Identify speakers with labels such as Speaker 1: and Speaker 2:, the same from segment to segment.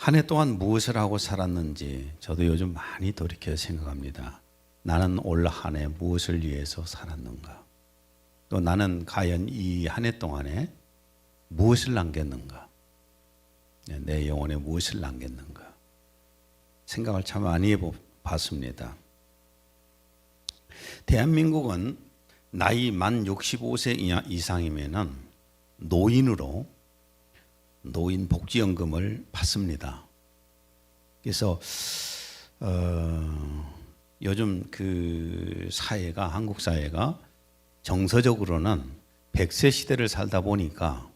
Speaker 1: 한 해 동안 무엇을 하고 살았는지 저도 요즘 많이 돌이켜 생각합니다. 나는 올 한 해 무엇을 위해서 살았는가? 또 나는 과연 이 한 해 동안에 무엇을 남겼는가? 내 영혼에 무엇을 남겼는가? 생각을 참 많이 해봤습니다. 대한민국은 나이 만 65세 이상이면은 노인으로 노인 복지연금을 받습니다. 그래서 요즘 그 사회가 한국 사회가 정서적으로는 100세 시대를 살다 보니까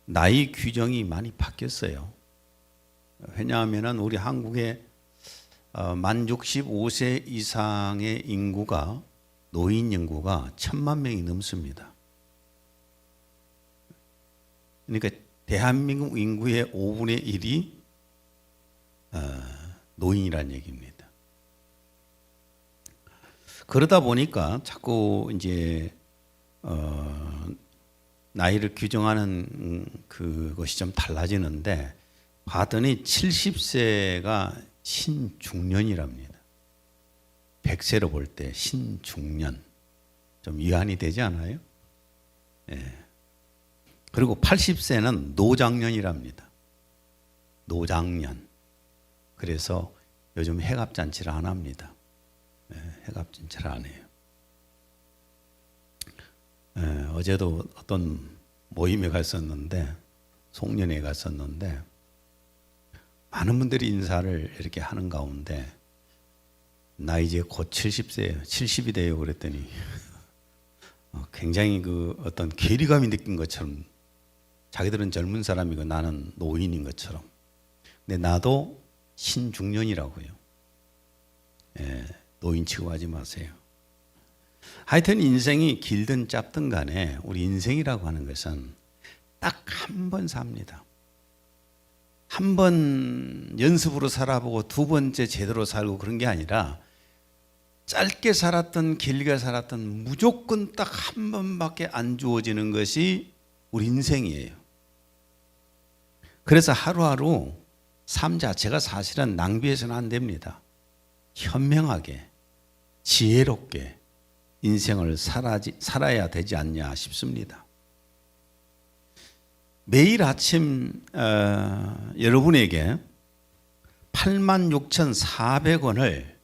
Speaker 1: 나이 규정이 많이 바뀌었어요. 왜냐하면 우리 한국에 만 65세 이상의 인구가 노인 인구가 1,000만 명이 넘습니다. 그러니까 대한민국 인구의 5분의 1이 노인이라는 얘기입니다. 그러다 보니까 자꾸 이제 나이를 규정하는 그것이 좀 달라지는데 봤더니 70세가 신중년이랍니다. 100세로 볼 때 신중년. 좀 위안이 되지 않아요? 예. 그리고 80세는 노장년이랍니다. 노장년. 그래서 요즘 해갑잔치를 안 합니다. 예, 해갑잔치를 안 해요. 예, 어제도 어떤 모임에 갔었는데, 송년회에 갔었는데, 많은 분들이 인사를 이렇게 하는 가운데, 나 이제 곧 70세예요. 70이 돼요. 그랬더니, 굉장히 그 어떤 괴리감이 느낀 것처럼, 자기들은 젊은 사람이고 나는 노인인 것처럼. 근데 나도 신중년이라고요. 예, 노인 취급하지 마세요. 하여튼 인생이 길든 짧든 간에 우리 인생이라고 하는 것은 딱 한 번 삽니다. 한 번 연습으로 살아보고 두 번째 제대로 살고 그런 게 아니라 짧게 살았던 길게 살았던 무조건 딱 한 번밖에 안 주어지는 것이 우리 인생이에요. 그래서 하루하루 삶 자체가 사실은 낭비해서는 안 됩니다. 현명하게 지혜롭게 인생을 살아야 되지 않냐 싶습니다. 매일 아침 여러분에게 86,400원을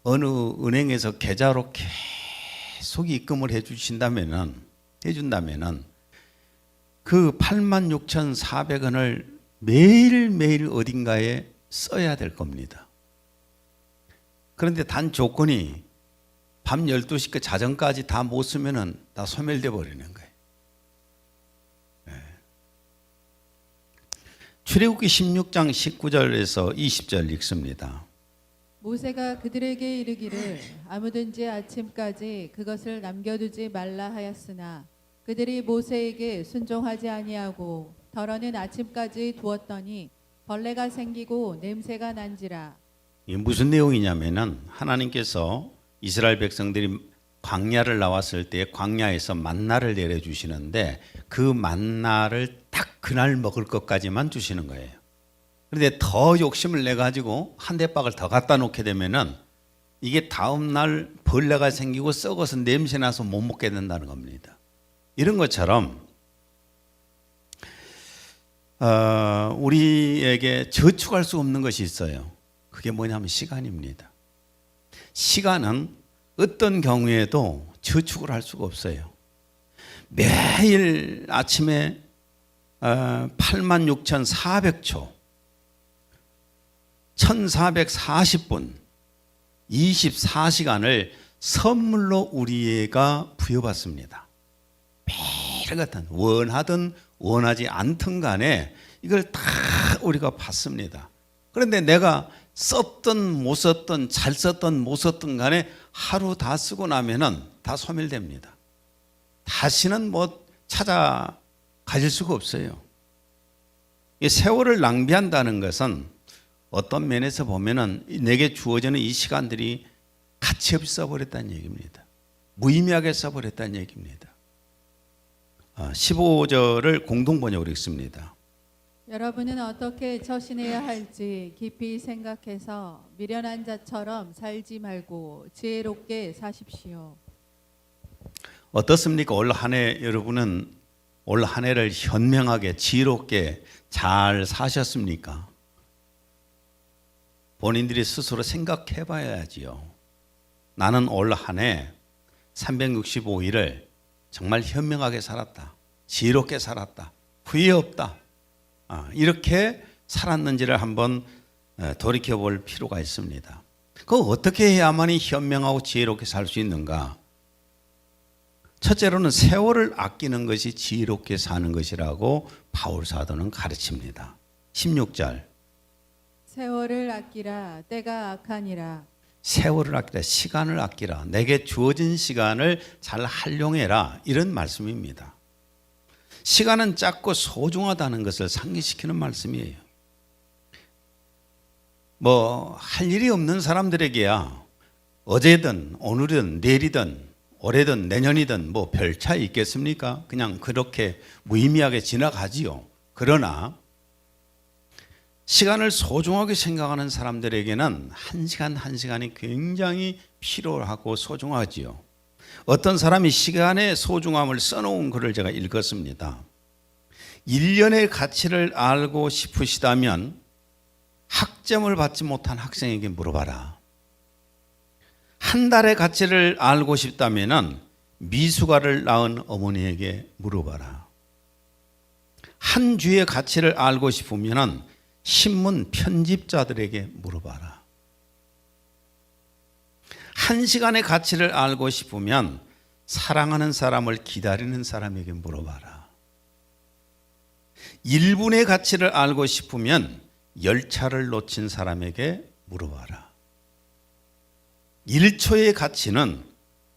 Speaker 1: 어느 은행에서 계좌로 계속 입금을 해준다면은 그 86,400원을 매일매일 어딘가에 써야 될 겁니다. 그런데 단 조건이 밤 12시까지 자정까지 다 못 쓰면은 다 소멸돼 버리는 거예요. 네. 출애굽기 16장 19절에서 20절 읽습니다.
Speaker 2: 모세가 그들에게 이르기를 아무든지 아침까지 그것을 남겨두지 말라 하였으나 그들이 모세에게 순종하지 아니하고 덜어는 아침까지 두었더니 벌레가 생기고 냄새가 난지라.
Speaker 1: 이게 무슨 내용이냐면은 하나님께서 이스라엘 백성들이 광야를 나왔을 때 광야에서 만나를 내려주시는데 그 만나를 딱 그날 먹을 것까지만 주시는 거예요. 그런데 더 욕심을 내 가지고 한 대박을 더 갖다 놓게 되면은 이게 다음 날 벌레가 생기고 썩어서 냄새 나서 못 먹게 된다는 겁니다. 이런 것처럼 우리에게 저축할 수 없는 것이 있어요. 그게 뭐냐면 시간입니다. 시간은 어떤 경우에도 저축을 할 수가 없어요. 매일 아침에 86,400초 1440분 24시간을 선물로 우리가 부여받습니다. 매일 같은 원하든 원하지 않든 간에 이걸 다 우리가 받습니다. 그런데 내가 썼든 못 썼든 잘 썼든 못 썼든 간에 하루 다 쓰고 나면은 다 소멸됩니다. 다시는 뭐 찾아 가질 수가 없어요. 이 세월을 낭비한다는 것은 어떤 면에서 보면은 내게 주어지는 이 시간들이 가치 없이 써버렸다는 얘기입니다. 무의미하게 써버렸다는 얘기입니다. 15절을 공동번역으로 읽습니다.
Speaker 2: 여러분은 어떻게 처신해야 할지 깊이 생각해서 미련한 자처럼 살지 말고 지혜롭게 사십시오.
Speaker 1: 어떻습니까? 올 한 해 여러분은 올 한 해를 현명하게 지혜롭게 잘 사셨습니까? 본인들이 스스로 생각해 봐야지요. 나는 올 한 해 365일을 정말 현명하게 살았다. 지혜롭게 살았다. 후회 없다. 이렇게 살았는지를 한번 돌이켜 볼 필요가 있습니다. 그 어떻게 해야만이 현명하고 지혜롭게 살 수 있는가? 첫째로는 세월을 아끼는 것이 지혜롭게 사는 것이라고 바울 사도는 가르칩니다. 16절.
Speaker 2: 세월을 아끼라 때가 악하니라.
Speaker 1: 세월을 아끼라, 시간을 아끼라, 내게 주어진 시간을 잘 활용해라, 이런 말씀입니다. 시간은 작고 소중하다는 것을 상기시키는 말씀이에요. 할 일이 없는 사람들에게야 어제든 오늘이든 내일이든 올해든 내년이든 별 차이 있겠습니까? 그냥 그렇게 무의미하게 지나가지요. 그러나 시간을 소중하게 생각하는 사람들에게는 한 시간 한 시간이 굉장히 필요하고 소중하지요. 어떤 사람이 시간의 소중함을 써놓은 글을 제가 읽었습니다. 1년의 가치를 알고 싶으시다면 학점을 받지 못한 학생에게 물어봐라. 한 달의 가치를 알고 싶다면 미숙아를 낳은 어머니에게 물어봐라. 한 주의 가치를 알고 싶으면 신문 편집자들에게 물어봐라. 한 시간의 가치를 알고 싶으면 사랑하는 사람을 기다리는 사람에게 물어봐라. 1분의 가치를 알고 싶으면 열차를 놓친 사람에게 물어봐라. 1초의 가치는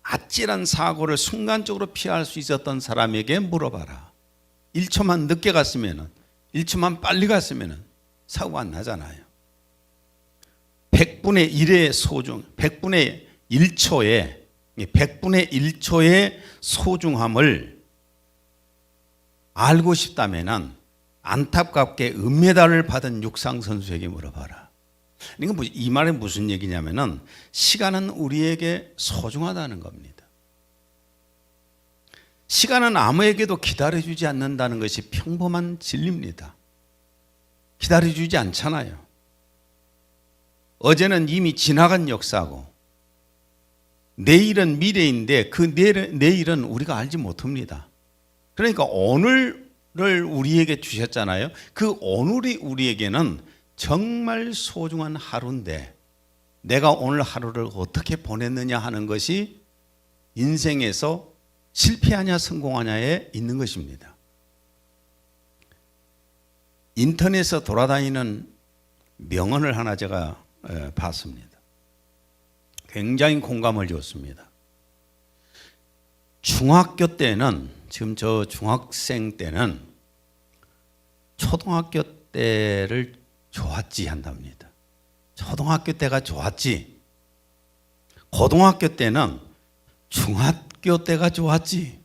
Speaker 1: 아찔한 사고를 순간적으로 피할 수 있었던 사람에게 물어봐라. 1초만 늦게 갔으면, 1초만 빨리 갔으면 사고가 안 나잖아요. 100분의 1의 소중, 100분의 1초의 소중함을 알고 싶다면 안타깝게 은메달을 받은 육상 선수에게 물어봐라. 그러니까 이 말은 무슨 얘기냐면은 시간은 우리에게 소중하다는 겁니다. 시간은 아무에게도 기다려주지 않는다는 것이 평범한 진리입니다. 기다려주지 않잖아요. 어제는 이미 지나간 역사고 내일은 미래인데 그 내일은 우리가 알지 못합니다. 그러니까 오늘을 우리에게 주셨잖아요. 그 오늘이 우리에게는 정말 소중한 하루인데 내가 오늘 하루를 어떻게 보냈느냐 하는 것이 인생에서 실패하냐 성공하냐에 있는 것입니다. 인터넷에서 돌아다니는 명언을 하나 제가 봤습니다. 굉장히 공감을 줬습니다. 중학교 때는, 지금 저 중학생 때는 초등학교 때를 좋았지 한답니다. 초등학교 때가 좋았지. 고등학교 때는 중학교 때가 좋았지.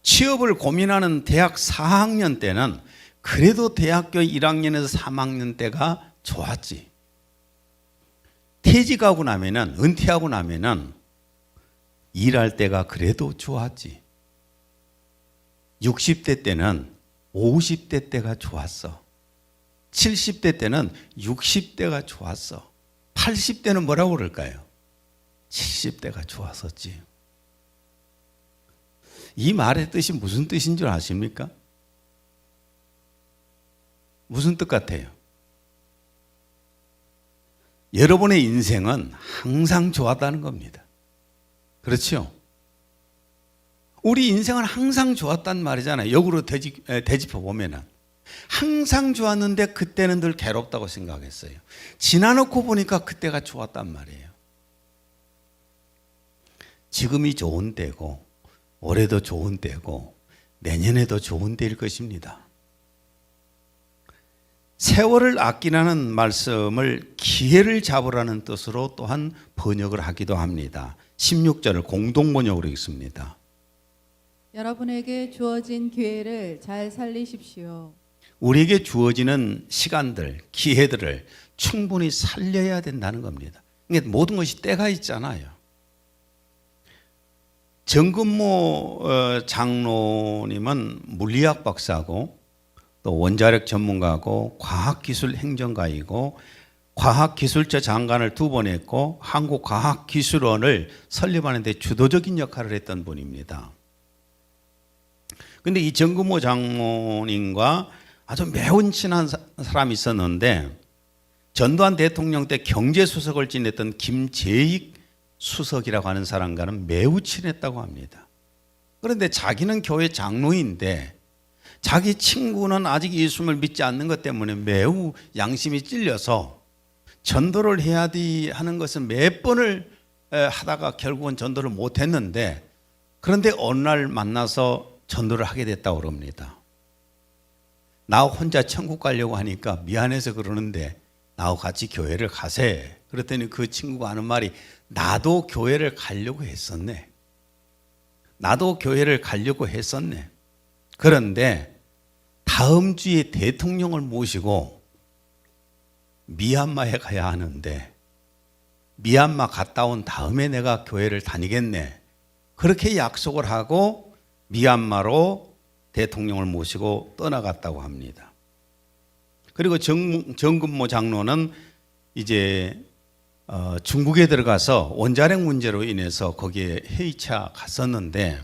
Speaker 1: 취업을 고민하는 대학 4학년 때는 그래도 대학교 1학년에서 3학년 때가 좋았지. 퇴직하고 나면은, 은퇴하고 나면은 일할 때가 그래도 좋았지. 60대 때는 50대 때가 좋았어. 70대 때는 60대가 좋았어. 80대는 뭐라고 그럴까요? 70대가 좋았었지. 이 말의 뜻이 무슨 뜻인 줄 아십니까? 무슨 뜻 같아요? 여러분의 인생은 항상 좋았다는 겁니다. 그렇죠? 우리 인생은 항상 좋았단 말이잖아요. 역으로 되짚어 보면은 항상 좋았는데 그때는 늘 괴롭다고 생각했어요. 지나놓고 보니까 그때가 좋았단 말이에요. 지금이 좋은 때고 올해도 좋은 때고 내년에도 좋은 때일 것입니다. 세월을 아끼라는 말씀을 기회를 잡으라는 뜻으로 또한 번역을 하기도 합니다. 16절을 공동 번역으로 읽습니다.
Speaker 2: 여러분에게 주어진 기회를 잘 살리십시오.
Speaker 1: 우리에게 주어지는 시간들, 기회들을 충분히 살려야 된다는 겁니다. 그러니까 모든 것이 때가 있잖아요. 정근모 장로님은 물리학 박사고 또 원자력 전문가고 과학기술 행정가이고 과학기술처 장관을 2번 했고 한국과학기술원을 설립하는 데 주도적인 역할을 했던 분입니다. 그런데 이 정근모 장모님과 아주 매우 친한 사람이 있었는데 전두환 대통령 때 경제수석을 지냈던 김재익 수석이라고 하는 사람과는 매우 친했다고 합니다. 그런데 자기는 교회 장로인데 자기 친구는 아직 예수님을 믿지 않는 것 때문에 매우 양심이 찔려서 전도를 해야 하는 것은 몇 번을 하다가 결국은 전도를 못했는데 그런데 어느 날 만나서 전도를 하게 됐다고 그럽니다. 나 혼자 천국 가려고 하니까 미안해서 그러는데 나하고 같이 교회를 가세. 그랬더니 그 친구가 하는 말이 나도 교회를 가려고 했었네. 나도 교회를 가려고 했었네. 그런데 다음 주에 대통령을 모시고 미얀마에 가야 하는데 미얀마 갔다 온 다음에 내가 교회를 다니겠네. 그렇게 약속을 하고 미얀마로 대통령을 모시고 떠나갔다고 합니다. 그리고 정근모 장로는 이제 중국에 들어가서 원자력 문제로 인해서 거기에 회의차 갔었는데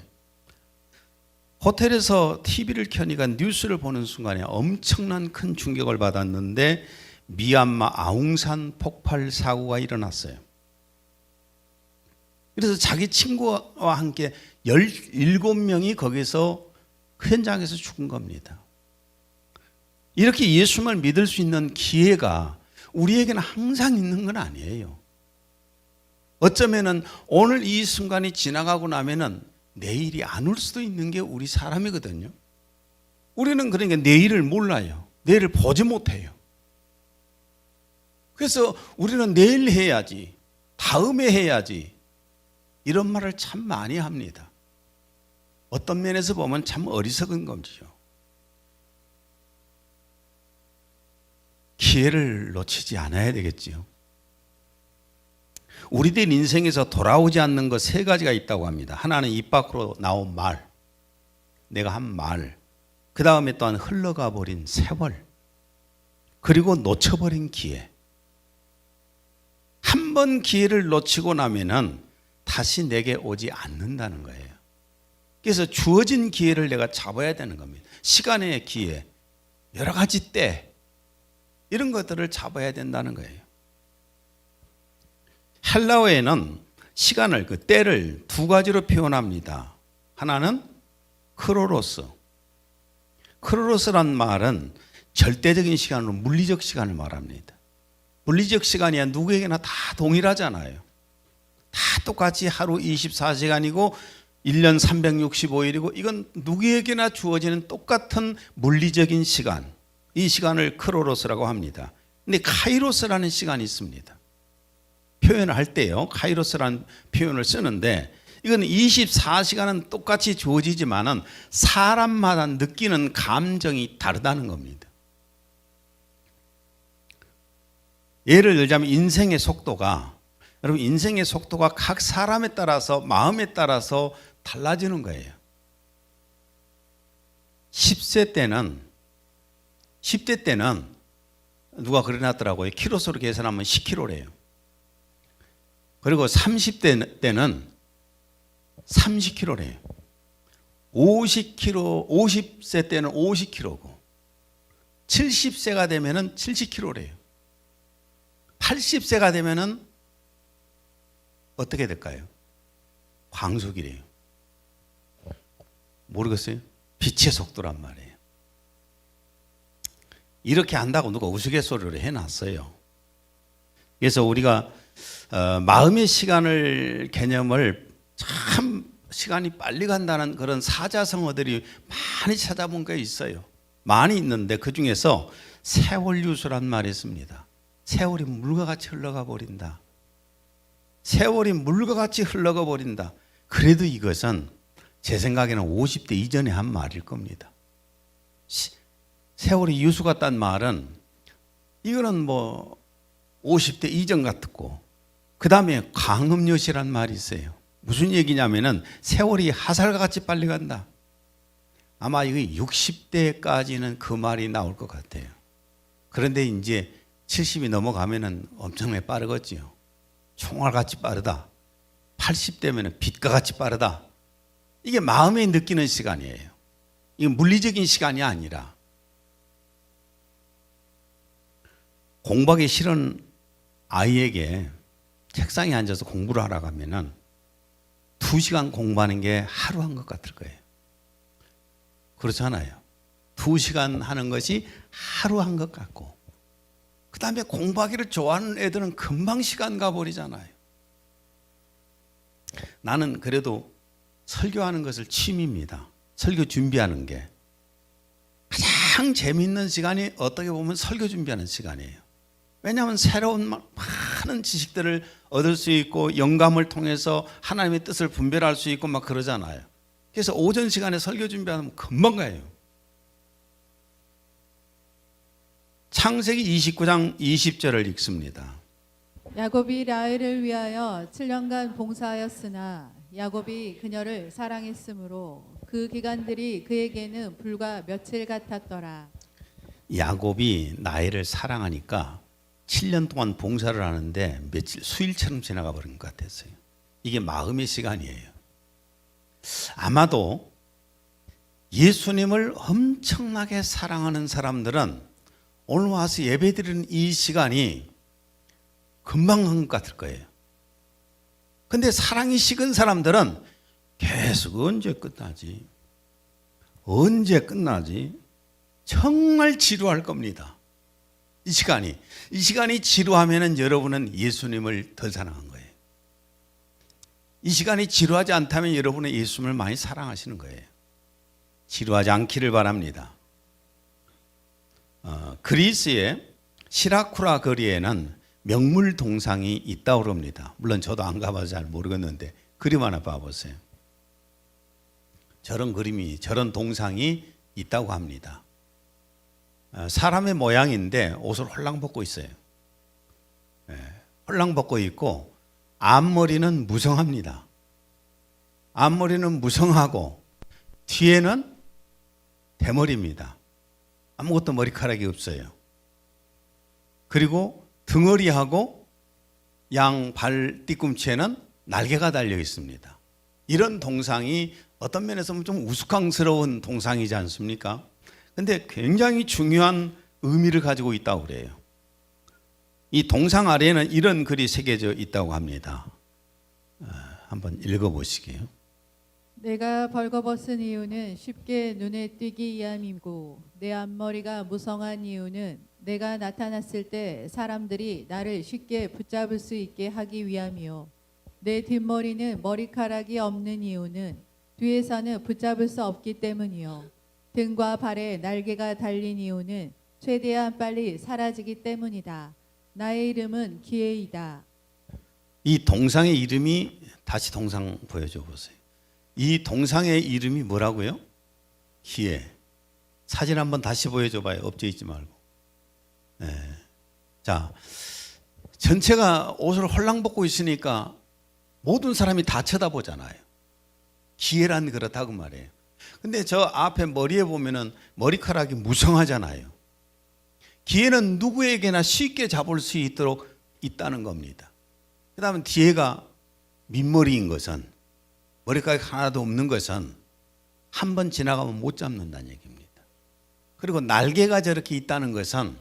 Speaker 1: 호텔에서 TV를 켜니까 뉴스를 보는 순간에 엄청난 큰 충격을 받았는데 미얀마 아웅산 폭발 사고가 일어났어요. 그래서 자기 친구와 함께 17명이 거기서 현장에서 죽은 겁니다. 이렇게 예수님을 믿을 수 있는 기회가 우리에게는 항상 있는 건 아니에요. 어쩌면은 오늘 이 순간이 지나가고 나면은 내일이 안 올 수도 있는 게 우리 사람이거든요. 우리는 그러니까 내일을 몰라요. 내일을 보지 못해요. 그래서 우리는 내일 해야지, 다음에 해야지 이런 말을 참 많이 합니다. 어떤 면에서 보면 참 어리석은 거죠. 기회를 놓치지 않아야 되겠지요. 우리들 인생에서 돌아오지 않는 것 3가지가 있다고 합니다. 하나는 입 밖으로 나온 말, 내가 한 말, 그 다음에 또한 흘러가 버린 세월, 그리고 놓쳐버린 기회. 한 번 기회를 놓치고 나면은 다시 내게 오지 않는다는 거예요. 그래서 주어진 기회를 내가 잡아야 되는 겁니다. 시간의 기회, 여러 가지 때, 이런 것들을 잡아야 된다는 거예요. 헬라어에는 시간을, 그 때를 2가지로 표현합니다. 하나는 크로로스. 크로로스란 말은 절대적인 시간으로 물리적 시간을 말합니다. 물리적 시간이야 누구에게나 다 동일하잖아요. 다 똑같이 하루 24시간이고 1년 365일이고 이건 누구에게나 주어지는 똑같은 물리적인 시간. 이 시간을 크로로스라고 합니다. 근데 카이로스라는 시간이 있습니다. 표현을 할 때요, 카이로스라는 표현을 쓰는데 이건 24시간은 똑같이 주어지지만은 사람마다 느끼는 감정이 다르다는 겁니다. 예를 들자면 인생의 속도가, 여러분 인생의 속도가 각 사람에 따라서 마음에 따라서 달라지는 거예요. 10대 때는 누가 그래놨더라고요. 키로수로 계산하면 10km래요. 그리고 30대 때는 30km래요. 50세 때는 50km고 70세가 되면은 70km래요. 80세가 되면은 어떻게 될까요? 광속이래요. 모르겠어요? 빛의 속도란 말이에요. 이렇게 한다고 누가 우스갯소리를 해놨어요. 그래서 우리가 마음의 시간을 개념을 참 시간이 빨리 간다는 그런 사자성어들이 많이 찾아본 게 있어요. 많이 있는데 그 중에서 세월유수란 말이 있습니다. 세월이 물과 같이 흘러가 버린다. 세월이 물과 같이 흘러가 버린다. 그래도 이것은 제 생각에는 50대 이전에 한 말일 겁니다. 세월이 유수 같다는 말은 이거는 뭐 50대 이전 같고, 그 다음에 광음여시란 말이 있어요. 무슨 얘기냐면은 세월이 화살과 같이 빨리 간다. 아마 이거 60대까지는 그 말이 나올 것 같아요. 그런데 이제 70이 넘어가면은 엄청나게 빠르겠지요. 총알같이 빠르다. 80대면은 빛과 같이 빠르다. 이게 마음에 느끼는 시간이에요. 이건 물리적인 시간이 아니라. 공부하기 싫은 아이에게 책상에 앉아서 공부를 하라고 하면은 2시간 공부하는 게 하루 한 것 같을 거예요. 그렇잖아요. 2시간 하는 것이 하루 한 것 같고, 그 다음에 공부하기를 좋아하는 애들은 금방 시간 가버리잖아요. 나는 그래도 설교하는 것을 취미입니다. 설교 준비하는 게 가장 재미있는 시간이 어떻게 보면 설교 준비하는 시간이에요. 왜냐하면 새로운 많은 지식들을 얻을 수 있고 영감을 통해서 하나님의 뜻을 분별할 수 있고 막 그러잖아요. 그래서 오전 시간에 설교 준비하면 금방 가요. 창세기 29장 20절을 읽습니다.
Speaker 2: 야곱이 라헬을 위하여 7년간 봉사하였으나 야곱이 그녀를 사랑했으므로 그 기간들이 그에게는 불과 며칠 같았더라. 야곱이
Speaker 1: 라헬을 사랑하니까 7년 동안 봉사를 하는데 며칠 수일처럼 지나가 버린 것 같았어요. 이게 마음의 시간이에요. 아마도 예수님을 엄청나게 사랑하는 사람들은 오늘 와서 예배드리는 이 시간이 금방 한 것 같을 거예요. 근데 사랑이 식은 사람들은 계속 언제 끝나지? 언제 끝나지? 정말 지루할 겁니다. 이 시간이 지루하면은 여러분은 예수님을 덜 사랑한 거예요. 이 시간이 지루하지 않다면 여러분은 예수님을 많이 사랑하시는 거예요. 지루하지 않기를 바랍니다. 그리스의 시라쿠라 거리에는 명물 동상이 있다고 합니다. 물론 저도 안 가봐서 잘 모르겠는데 그림 하나 봐보세요. 저런 그림이, 저런 동상이 있다고 합니다. 사람의 모양인데 옷을 홀랑 벗고 있어요. 홀랑 벗고 있고 앞머리는 무성합니다. 앞머리는 무성하고 뒤에는 대머리입니다. 아무것도 머리카락이 없어요. 그리고 등허리하고 양 발 뒤꿈치에는 날개가 달려 있습니다. 이런 동상이 어떤 면에서 보면 좀 우스꽝스러운 동상이지 않습니까? 근데 굉장히 중요한 의미를 가지고 있다고 그래요. 이 동상 아래에는 이런 글이 새겨져 있다고 합니다. 한번 읽어보시게요.
Speaker 2: 내가 벌거벗은 이유는 쉽게 눈에 띄기 위함이고 내 앞머리가 무성한 이유는 내가 나타났을 때 사람들이 나를 쉽게 붙잡을 수 있게 하기 위함이요. 내 뒷머리는 머리카락이 없는 이유는 뒤에서는 붙잡을 수 없기 때문이요. 등과 발에 날개가 달린 이유는 최대한 빨리 사라지기 때문이다. 나의 이름은 기회이다.
Speaker 1: 이 동상의 이름이, 다시 동상 보여줘 보세요. 이 동상의 이름이 뭐라고요? 기회. 사진 한번 다시 보여줘 봐요. 엎져 있지 말고. 네. 자, 전체가 옷을 홀랑 벗고 있으니까 모든 사람이 다 쳐다보잖아요. 기회란 그렇다고 말해요. 근데 저 앞에 머리에 보면은 머리카락이 무성하잖아요. 기회는 누구에게나 쉽게 잡을 수 있도록 있다는 겁니다. 그 다음에 뒤에가 민머리인 것은, 머리카락 하나도 없는 것은 한 번 지나가면 못 잡는다는 얘기입니다. 그리고 날개가 저렇게 있다는 것은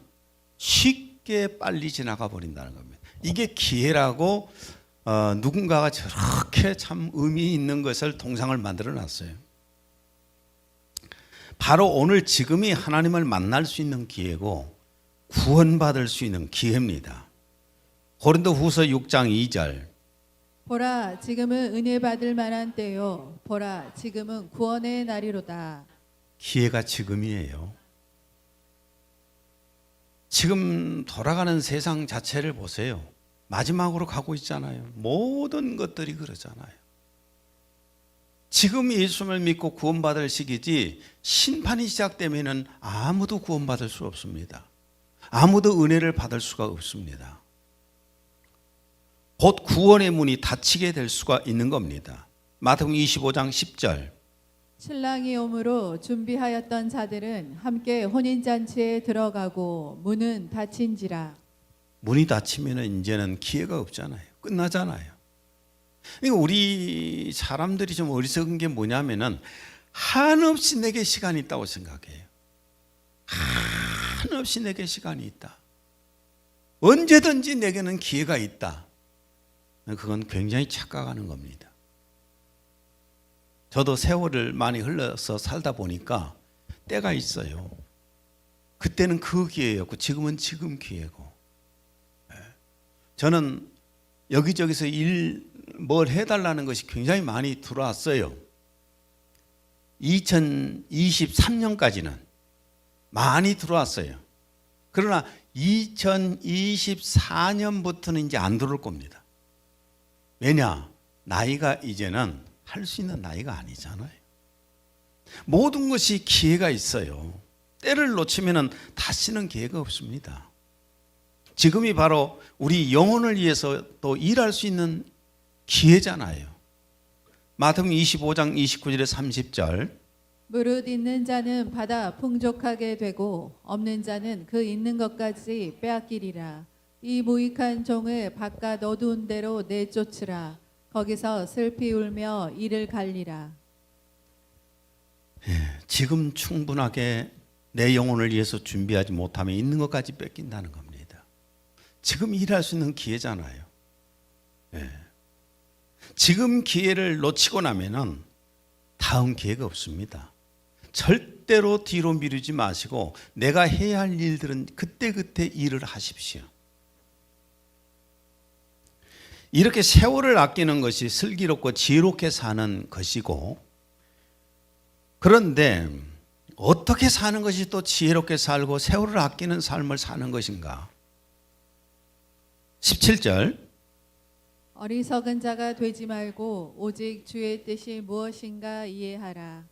Speaker 1: 쉽게 빨리 지나가 버린다는 겁니다. 이게 기회라고 누군가가 저렇게 참 의미 있는 것을 동상을 만들어 놨어요. 바로 오늘 지금이 하나님을 만날 수 있는 기회고 구원받을 수 있는 기회입니다. 고린도후서 6장 2절.
Speaker 2: 보라, 지금은 은혜 받을 만한 때요. 보라, 지금은 구원의 날이로다.
Speaker 1: 기회가 지금이에요. 지금 돌아가는 세상 자체를 보세요. 마지막으로 가고 있잖아요. 모든 것들이 그러잖아요. 지금 예수를 믿고 구원받을 시기지 심판이 시작되면은 아무도 구원받을 수 없습니다. 아무도 은혜를 받을 수가 없습니다. 곧 구원의 문이 닫히게 될 수가 있는 겁니다. 마태복음 25장 10절.
Speaker 2: 신랑이 오므로 준비하였던 자들은 함께 혼인잔치에 들어가고 문은 닫힌지라.
Speaker 1: 문이 닫히면 이제는 기회가 없잖아요. 끝나잖아요. 그러니까 우리 사람들이 좀 어리석은 게 뭐냐면은 한없이 내게 시간이 있다고 생각해요. 한없이 내게 시간이 있다. 언제든지 내게는 기회가 있다. 그건 굉장히 착각하는 겁니다. 저도 세월을 많이 흘러서 살다 보니까 때가 있어요. 그때는 그 기회였고 지금은 지금 기회고. 저는 여기저기서 뭘 해달라는 것이 굉장히 많이 들어왔어요. 2023년까지는 많이 들어왔어요. 그러나 2024년부터는 이제 안 들어올 겁니다. 왜냐? 나이가 이제는 할 수 있는 나이가 아니잖아요. 모든 것이 기회가 있어요. 때를 놓치면 다시는 기회가 없습니다. 지금이 바로 우리 영혼을 위해서 또 일할 수 있는 기회잖아요. 마태복음 25장 29절에 30절.
Speaker 2: 무릇 있는 자는 받아 풍족하게 되고 없는 자는 그 있는 것까지 빼앗기리라. 이 무익한 종을 바깥 어두운 데로 내쫓으라. 거기서 슬피 울며 이를 갈리라.
Speaker 1: 지금 충분하게 내 영혼을 위해서 준비하지 못하면 있는 것까지 뺏긴다는 겁니다. 지금 일할 수 있는 기회잖아요. 지금 기회를 놓치고 나면은 다음 기회가 없습니다. 절대로 뒤로 미루지 마시고 내가 해야 할 일들은 그때그때 일을 하십시오. 이렇게 세월을 아끼는 것이 슬기롭고 지혜롭게 사는 것이고, 그런데 어떻게 사는 것이 또 지혜롭게 살고 세월을 아끼는 삶을 사는 것인가? 17절.
Speaker 2: 어리석은 자가 되지 말고 오직 주의 뜻이 무엇인가 이해하라.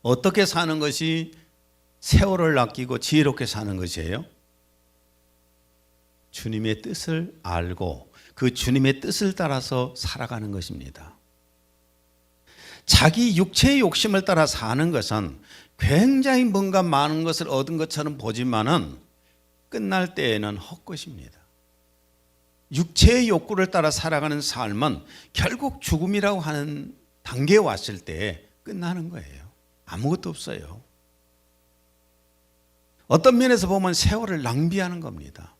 Speaker 1: 어떻게 사는 것이 세월을 아끼고 지혜롭게 사는 것이에요? 주님의 뜻을 알고 그 주님의 뜻을 따라서 살아가는 것입니다. 자기 육체의 욕심을 따라 사는 것은 굉장히 뭔가 많은 것을 얻은 것처럼 보지만은 끝날 때에는 헛것입니다. 육체의 욕구를 따라 살아가는 삶은 결국 죽음이라고 하는 단계에 왔을 때 끝나는 거예요. 아무것도 없어요. 어떤 면에서 보면 세월을 낭비하는 겁니다.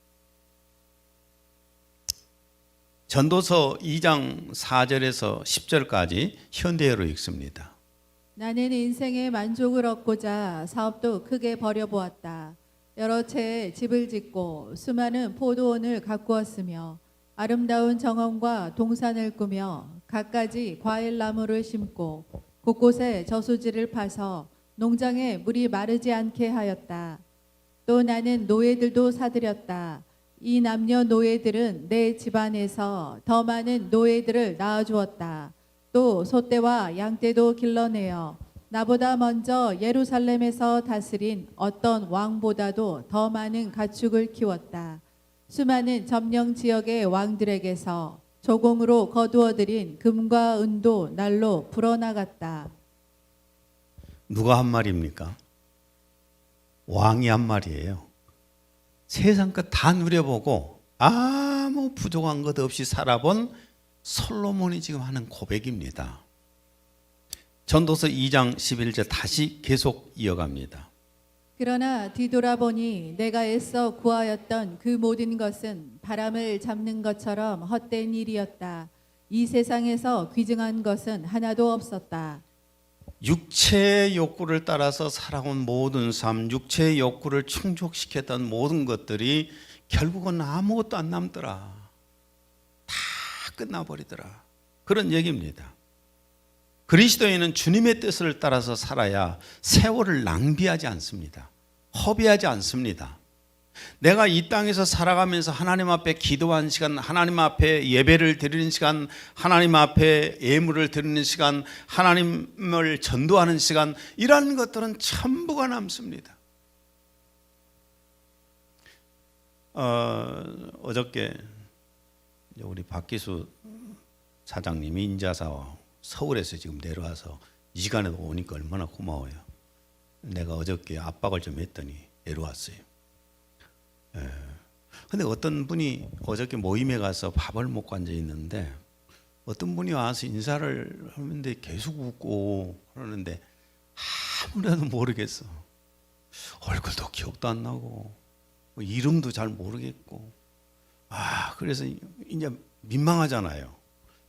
Speaker 1: 전도서 2장 4절에서 10절까지 현대어로 읽습니다.
Speaker 2: 나는 인생의 만족을 얻고자 사업도 크게 벌여보았다. 여러 채의 집을 짓고 수많은 포도원을 가꾸었으며 아름다운 정원과 동산을 꾸며 갖가지 과일나무를 심고 곳곳에 저수지를 파서 농장에 물이 마르지 않게 하였다. 또 나는 노예들도 사들였다. 이 남녀 노예들은 내 집안에서 더 많은 노예들을 낳아주었다. 또 소떼와 양떼도 길러내어 나보다 먼저 예루살렘에서 다스린 어떤 왕보다도 더 많은 가축을 키웠다. 수많은 점령 지역의 왕들에게서 조공으로 거두어들인 금과 은도 날로 불어나갔다.
Speaker 1: 누가 한 말입니까? 왕이 한 말이에요. 세상 것 다 누려보고 아무 부족한 것 없이 살아본 솔로몬이 지금 하는 고백입니다. 전도서 2장 11절 다시 계속 이어갑니다.
Speaker 2: 그러나 뒤돌아보니 내가 애써 구하였던 그 모든 것은 바람을 잡는 것처럼 헛된 일이었다. 이 세상에서 귀중한 것은 하나도 없었다.
Speaker 1: 육체의 욕구를 따라서 살아온 모든 삶, 육체의 욕구를 충족시켰던 모든 것들이 결국은 아무것도 안 남더라. 다 끝나버리더라. 그런 얘기입니다. 그리스도인은 주님의 뜻을 따라서 살아야 세월을 낭비하지 않습니다. 허비하지 않습니다. 내가 이 땅에서 살아가면서 하나님 앞에 기도하는 시간, 하나님 앞에 예배를 드리는 시간, 하나님 앞에 예물을 드리는 시간, 하나님을 전도하는 시간, 이런 것들은 전부가 남습니다. 어저께 우리 박기수 사장님이 인자사와 서울에서 지금 내려와서 이 시간에도 오니까 얼마나 고마워요. 내가 어저께 압박을 좀 했더니 내려왔어요. 근데 어떤 분이 어저께 모임에 가서 밥을 먹고 앉아 있는데 어떤 분이 와서 인사를 하는데 계속 웃고 그러는데 아무래도 모르겠어. 얼굴도 기억도 안 나고 뭐 이름도 잘 모르겠고 그래서 이제 민망하잖아요.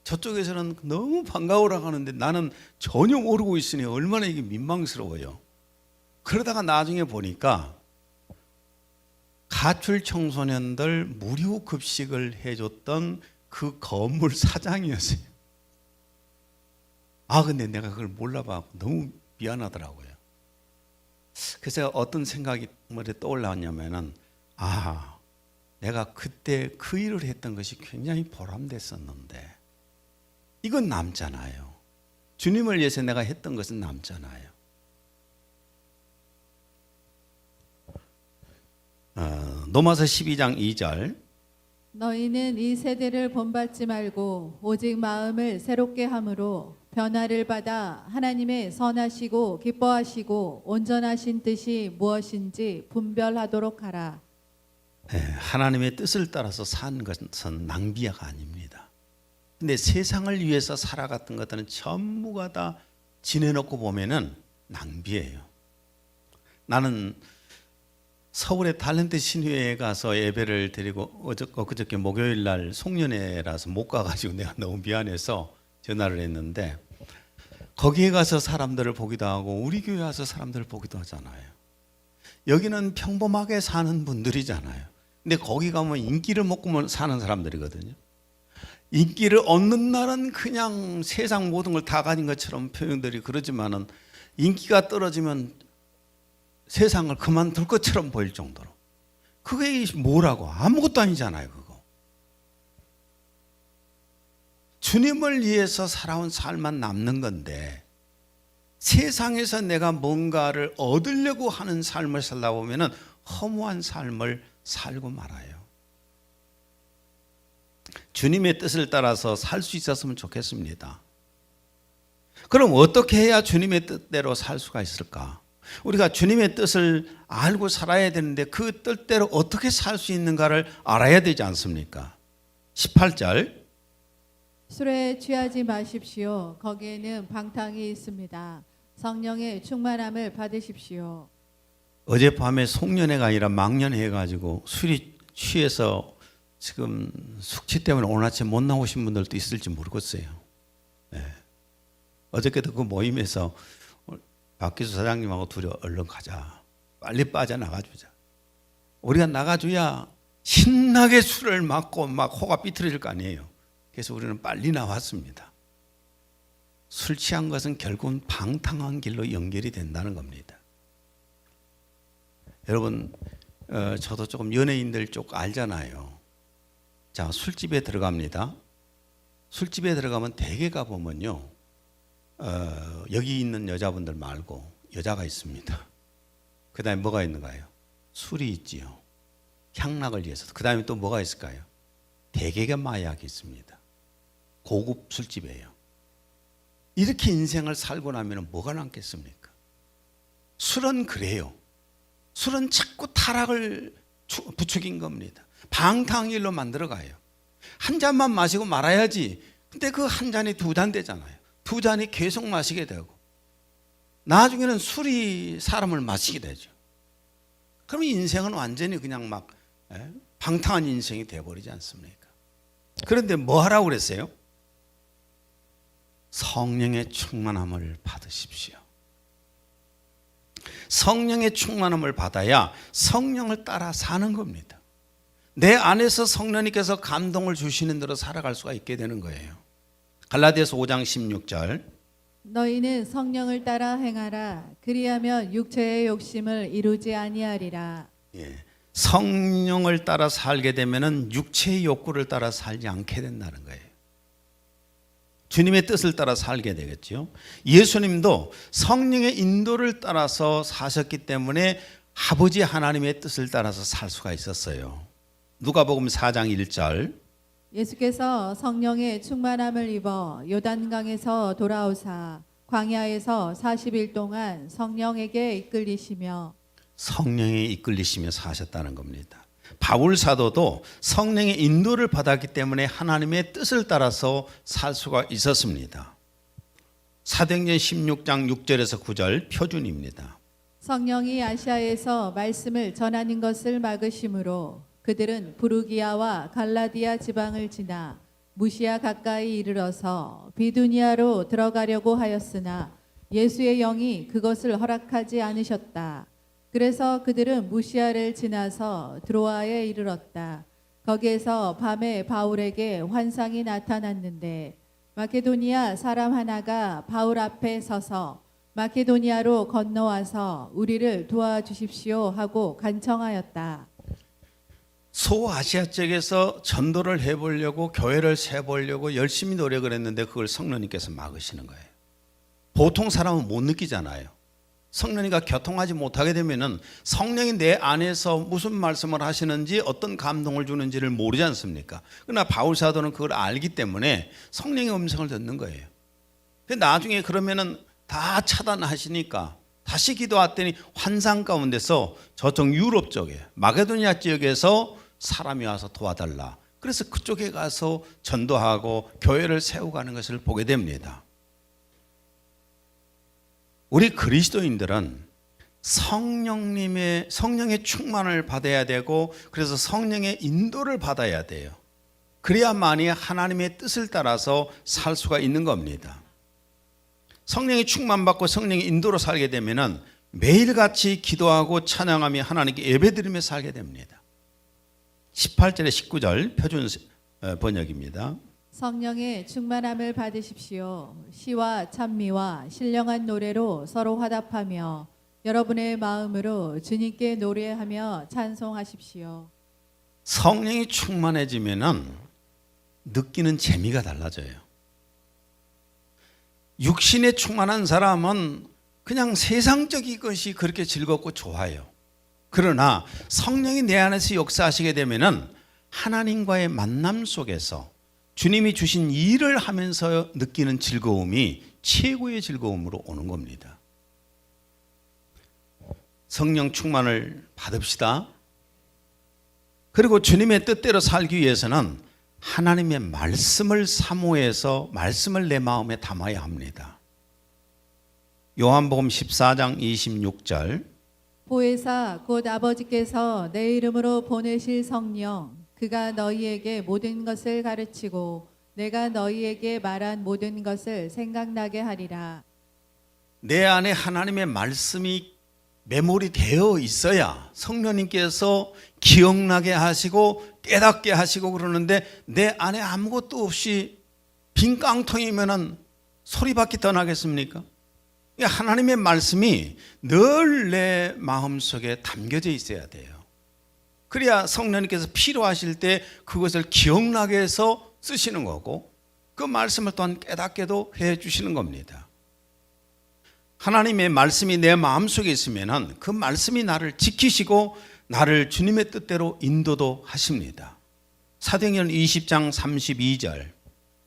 Speaker 1: 저쪽에서는 너무 반가워라고 하는데 나는 전혀 모르고 있으니 얼마나 이게 민망스러워요. 그러다가 나중에 보니까 가출 청소년들 무료 급식을 해줬던 그 건물 사장이었어요. 근데 내가 그걸 몰라봐 너무 미안하더라고요. 그래서 어떤 생각이 머리에 떠올랐냐면은 내가 그때 그 일을 했던 것이 굉장히 보람됐었는데 이건 남잖아요. 주님을 위해서 내가 했던 것은 남잖아요. 로마서 12장 2절
Speaker 2: 너희는 이 세대를 본받지 말고 오직 마음을 새롭게 함으로 변화를 받아 하나님의 선하시고 기뻐하시고 온전하신 뜻이 무엇인지 분별하도록 하라.
Speaker 1: 하나님의 뜻을 따라서 사는 것은 낭비가 아닙니다. 근데 세상을 위해서 살아갔던 것들은 전부가 다 지내놓고 보면은 낭비예요. 나는 서울의 탤런트 신회에 가서 예배를 드리고 그저께 목요일 날 송년회라서 못 가가지고 내가 너무 미안해서 전화를 했는데 거기에 가서 사람들을 보기도 하고 우리 교회 와서 사람들을 보기도 하잖아요. 여기는 평범하게 사는 분들이잖아요. 근데 거기 가면 인기를 먹고 사는 사람들이거든요. 인기를 얻는 날은 그냥 세상 모든 걸 다 가진 것처럼 표현들이 그러지만은 인기가 떨어지면 세상을 그만둘 것처럼 보일 정도로 그게 뭐라고 아무것도 아니잖아요. 그거 주님을 위해서 살아온 삶만 남는 건데 세상에서 내가 뭔가를 얻으려고 하는 삶을 살다 보면은 허무한 삶을 살고 말아요. 주님의 뜻을 따라서 살 수 있었으면 좋겠습니다. 그럼 어떻게 해야 주님의 뜻대로 살 수가 있을까? 우리가 주님의 뜻을 알고 살아야 되는데 그 뜻대로 어떻게 살 수 있는가를 알아야 되지 않습니까? 18절
Speaker 2: 술에 취하지 마십시오. 거기에는 방탕이 있습니다. 성령의 충만함을 받으십시오.
Speaker 1: 어젯밤에 송년회가 아니라 망년회 해가지고 술이 취해서 지금 숙취 때문에 오늘 아침 못 나오신 분들도 있을지 모르겠어요. 어저께도 그 모임에서 박기수 사장님하고 둘이 얼른 가자. 빨리 빠져나가주자. 우리가 나가줘야 신나게 술을 맞고 막 호가 삐뚤어질 거 아니에요. 그래서 우리는 빨리 나왔습니다. 술 취한 것은 결국은 방탕한 길로 연결이 된다는 겁니다. 여러분, 저도 조금 연예인들 쪽 알잖아요. 자, 술집에 들어갑니다. 술집에 들어가면 대개 가보면요. 여기 있는 여자분들 말고 여자가 있습니다. 그 다음에 뭐가 있는가요? 술이 있지요. 향락을 위해서. 그 다음에 또 뭐가 있을까요? 대개가 마약이 있습니다. 고급 술집이에요. 이렇게 인생을 살고 나면 뭐가 남겠습니까? 술은 그래요. 술은 자꾸 타락을 부추긴 겁니다. 방탕한 길로 만들어가요. 한 잔만 마시고 말아야지. 근데 그 한 잔이 두 잔 되잖아요. 두 잔이 계속 마시게 되고 나중에는 술이 사람을 마시게 되죠. 그러면 인생은 완전히 그냥 막 방탕한 인생이 되어버리지 않습니까? 그런데 뭐 하라고 그랬어요? 성령의 충만함을 받으십시오. 성령의 충만함을 받아야 성령을 따라 사는 겁니다. 내 안에서 성령님께서 감동을 주시는 대로 살아갈 수가 있게 되는 거예요. 갈라디아서 5장 16절
Speaker 2: 너희는 성령을 따라 행하라. 그리하면 육체의 욕심을 이루지 아니하리라.
Speaker 1: 성령을 따라 살게 되면은 육체의 욕구를 따라 살지 않게 된다는 거예요. 주님의 뜻을 따라 살게 되겠죠. 예수님도 성령의 인도를 따라서 사셨기 때문에 아버지 하나님의 뜻을 따라서 살 수가 있었어요. 누가복음 4장 1절.
Speaker 2: 예수께서 성령의 충만함을 입어 요단강에서 돌아오사 광야에서 40일 동안 성령에게 이끌리시며
Speaker 1: 성령에 이끌리시며 사셨다는 겁니다. 바울 사도도 성령의 인도를 받았기 때문에 하나님의 뜻을 따라서 살 수가 있었습니다. 사도행전 16장 6절에서 9절 표준입니다.
Speaker 2: 성령이 아시아에서 말씀을 전하는 것을 막으심으로 그들은 부르기아와 갈라디아 지방을 지나 무시아 가까이 이르러서 비두니아로 들어가려고 하였으나 예수의 영이 그것을 허락하지 않으셨다. 그래서 그들은 무시아를 지나서 드로아에 이르렀다. 거기에서 밤에 바울에게 환상이 나타났는데 마케도니아 사람 하나가 바울 앞에 서서 마케도니아로 건너와서 우리를 도와주십시오 하고 간청하였다.
Speaker 1: 소아시아 쪽에서 전도를 해보려고 교회를 세보려고 열심히 노력을 했는데 그걸 성령님께서 막으시는 거예요. 보통 사람은 못 느끼잖아요. 성령이가 교통하지 못하게 되면은 성령이 내 안에서 무슨 말씀을 하시는지 어떤 감동을 주는지를 모르지 않습니까? 그러나 바울 사도는 그걸 알기 때문에 성령의 음성을 듣는 거예요. 근데 나중에 그러면은 다 차단하시니까 다시 기도했더니 환상 가운데서 저쪽 유럽 쪽에 마게도니아 지역에서 사람이 와서 도와달라. 그래서 그쪽에 가서 전도하고 교회를 세워가는 것을 보게 됩니다. 우리 그리스도인들은 성령의 충만을 받아야 되고 그래서 성령의 인도를 받아야 돼요. 그래야만이 하나님의 뜻을 따라서 살 수가 있는 겁니다. 성령의 충만받고 성령의 인도로 살게 되면은 매일같이 기도하고 찬양하며 하나님께 예배드리며 살게 됩니다. 18절에 19절 표준 번역입니다.
Speaker 2: 성령의 충만함을 받으십시오. 시와 찬미와 신령한 노래로 서로 화답하며 여러분의 마음으로 주님께 노래하며 찬송하십시오.
Speaker 1: 성령이 충만해지면은 느끼는 재미가 달라져요. 육신에 충만한 사람은 그냥 세상적인 것이 그렇게 즐겁고 좋아요. 그러나 성령이 내 안에서 역사하시게 되면은 하나님과의 만남 속에서 주님이 주신 일을 하면서 느끼는 즐거움이 최고의 즐거움으로 오는 겁니다. 성령 충만을 받읍시다. 그리고 주님의 뜻대로 살기 위해서는 하나님의 말씀을 사모해서 말씀을 내 마음에 담아야 합니다. 요한복음 14장 26절.
Speaker 2: 보혜사 곧 아버지께서 내 이름으로 보내실 성령 그가 너희에게 모든 것을 가르치고 내가 너희에게 말한 모든 것을 생각나게 하리라.
Speaker 1: 내 안에 하나님의 말씀이 메모리 되어 있어야 성령님께서 기억나게 하시고 깨닫게 하시고 그러는데 내 안에 아무것도 없이 빈 깡통이면은 소리밖에 더 나겠습니까? 하나님의 말씀이 늘 내 마음속에 담겨져 있어야 돼요. 그래야 성령님께서 필요하실 때 그것을 기억나게 해서 쓰시는 거고 그 말씀을 또한 깨닫게도 해 주시는 겁니다. 하나님의 말씀이 내 마음속에 있으면 그 말씀이 나를 지키시고 나를 주님의 뜻대로 인도도 하십니다. 사도행전 20장 32절.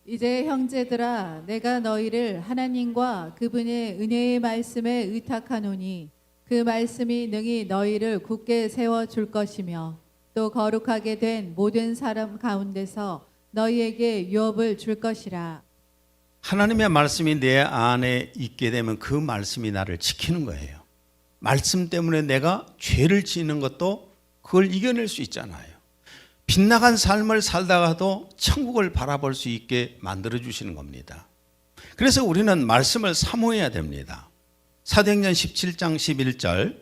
Speaker 2: 이제 형제들아 내가 너희를 하나님과 그분의 은혜의 말씀에 의탁하노니 그 말씀이 능히 너희를 굳게 세워줄 것이며 또 거룩하게 된 모든 사람 가운데서 너희에게 유업을 줄 것이라.
Speaker 1: 하나님의 말씀이 내 안에 있게 되면 그 말씀이 나를 지키는 거예요. 말씀 때문에 내가 죄를 지는 것도 그걸 이겨낼 수 있잖아요. 빗나간 삶을 살다가도 천국을 바라볼 수 있게 만들어주시는 겁니다. 그래서 우리는 말씀을 사모해야 됩니다. 사도행전 17장 11절.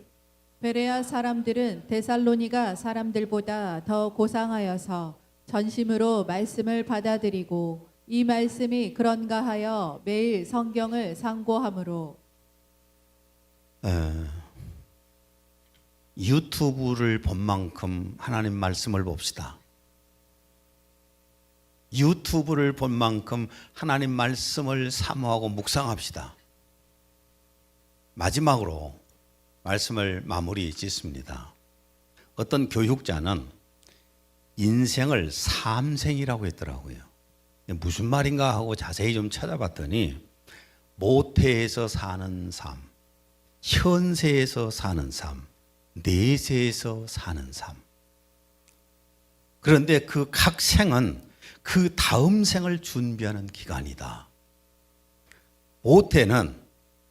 Speaker 2: 베레아 사람들은 데살로니가 사람들보다 더 고상하여서 전심으로 말씀을 받아들이고 이 말씀이 그런가 하여 매일 성경을 상고하므로.
Speaker 1: 유튜브를 본 만큼 하나님 말씀을 봅시다. 유튜브를 본 만큼 하나님 말씀을 사모하고 묵상합시다. 마지막으로 말씀을 마무리 짓습니다. 어떤 교육자는 인생을 삼생이라고 했더라고요. 무슨 말인가 하고 자세히 좀 찾아봤더니 모태에서 사는 삶, 현세에서 사는 삶, 내세에서 사는 삶. 그런데 그 각 생은 그 다음 생을 준비하는 기간이다. 모태는,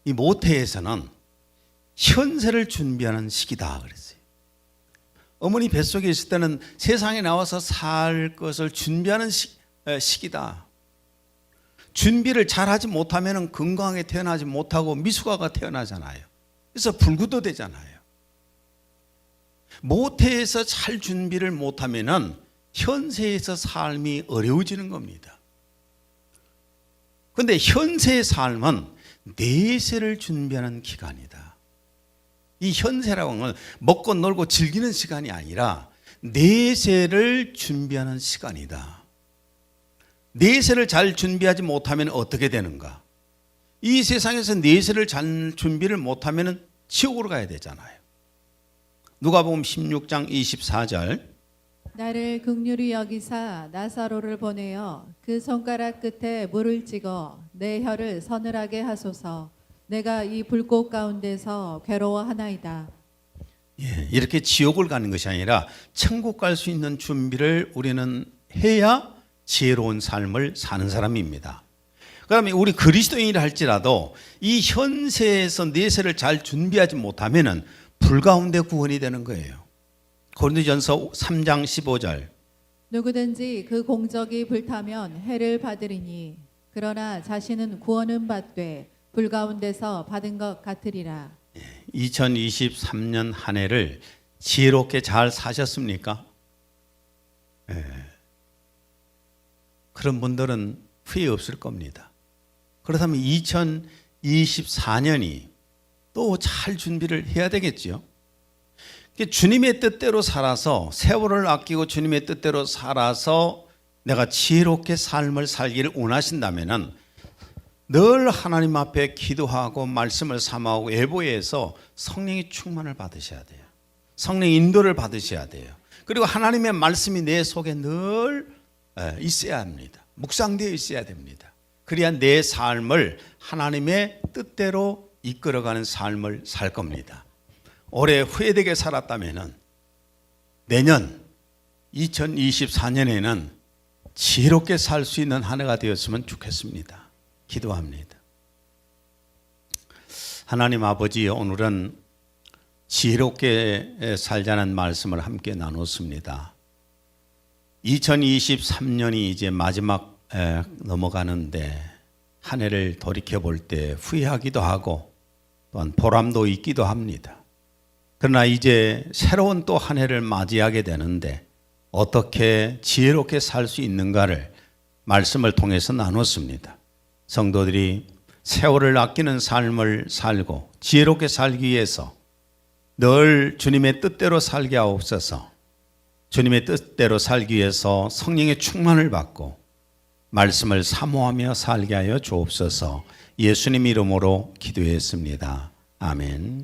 Speaker 1: 이 모태에서는 현세를 준비하는 시기다 그랬어요. 어머니 뱃속에 있을 때는 세상에 나와서 살 것을 준비하는 시기다. 준비를 잘하지 못하면 건강하게 태어나지 못하고 미숙아가 태어나잖아요. 그래서 불구도 되잖아요. 모태에서 잘 준비를 못하면 현세에서 삶이 어려워지는 겁니다. 그런데 현세의 삶은 내세를 준비하는 기간이다. 이 현세라고 하는 건 먹고 놀고 즐기는 시간이 아니라 내세를 준비하는 시간이다. 내세를 잘 준비하지 못하면 어떻게 되는가? 이 세상에서 내세를 잘 준비를 못하면 지옥으로 가야 되잖아요. 누가복음 16장 24절.
Speaker 2: 나를 긍휼히 여기사 나사로를 보내어 그 손가락 끝에 물을 찍어 내 혀를 서늘하게 하소서. 내가 이 불꽃 가운데서 괴로워하나이다.
Speaker 1: 예, 이렇게 지옥을 가는 것이 아니라 천국 갈 수 있는 준비를 우리는 해야 지혜로운 삶을 사는 사람입니다. 그러면 우리 그리스도인이라 할지라도 이 현세에서 내세를 잘 준비하지 못하면 불 가운데 구원이 되는 거예요. 고린도전서 3장 15절.
Speaker 2: 누구든지 그 공적이 불타면 해를 받으리니 그러나 자신은 구원은 받되 불 가운데서 받은 것 같으리라.
Speaker 1: 2023년 한 해를 지혜롭게 잘 사셨습니까? 네. 그런 분들은 후회 없을 겁니다. 그렇다면 2024년이 또 잘 준비를 해야 되겠죠. 주님의 뜻대로 살아서 세월을 아끼고 주님의 뜻대로 살아서 내가 지혜롭게 삶을 살기를 원하신다면 늘 하나님 앞에 기도하고 말씀을 삼아오고 예보해서 성령의 충만을 받으셔야 돼요. 성령의 인도를 받으셔야 돼요. 그리고 하나님의 말씀이 내 속에 늘 있어야 합니다. 묵상되어 있어야 됩니다. 그래야 내 삶을 하나님의 뜻대로 이끌어가는 삶을 살 겁니다. 올해 후회되게 살았다면 내년 2024년에는 지혜롭게 살 수 있는 한 해가 되었으면 좋겠습니다. 기도합니다. 하나님 아버지, 오늘은 지혜롭게 살자는 말씀을 함께 나눴습니다. 2023년이 이제 마지막 넘어가는데 한 해를 돌이켜 볼 때 후회하기도 하고 또한 보람도 있기도 합니다. 그러나 이제 새로운 또 한 해를 맞이하게 되는데 어떻게 지혜롭게 살 수 있는가를 말씀을 통해서 나눴습니다. 성도들이 세월을 아끼는 삶을 살고 지혜롭게 살기 위해서 늘 주님의 뜻대로 살게 하옵소서. 주님의 뜻대로 살기 위해서 성령의 충만을 받고 말씀을 사모하며 살게 하여 주옵소서. 예수님 이름으로 기도했습니다. 아멘.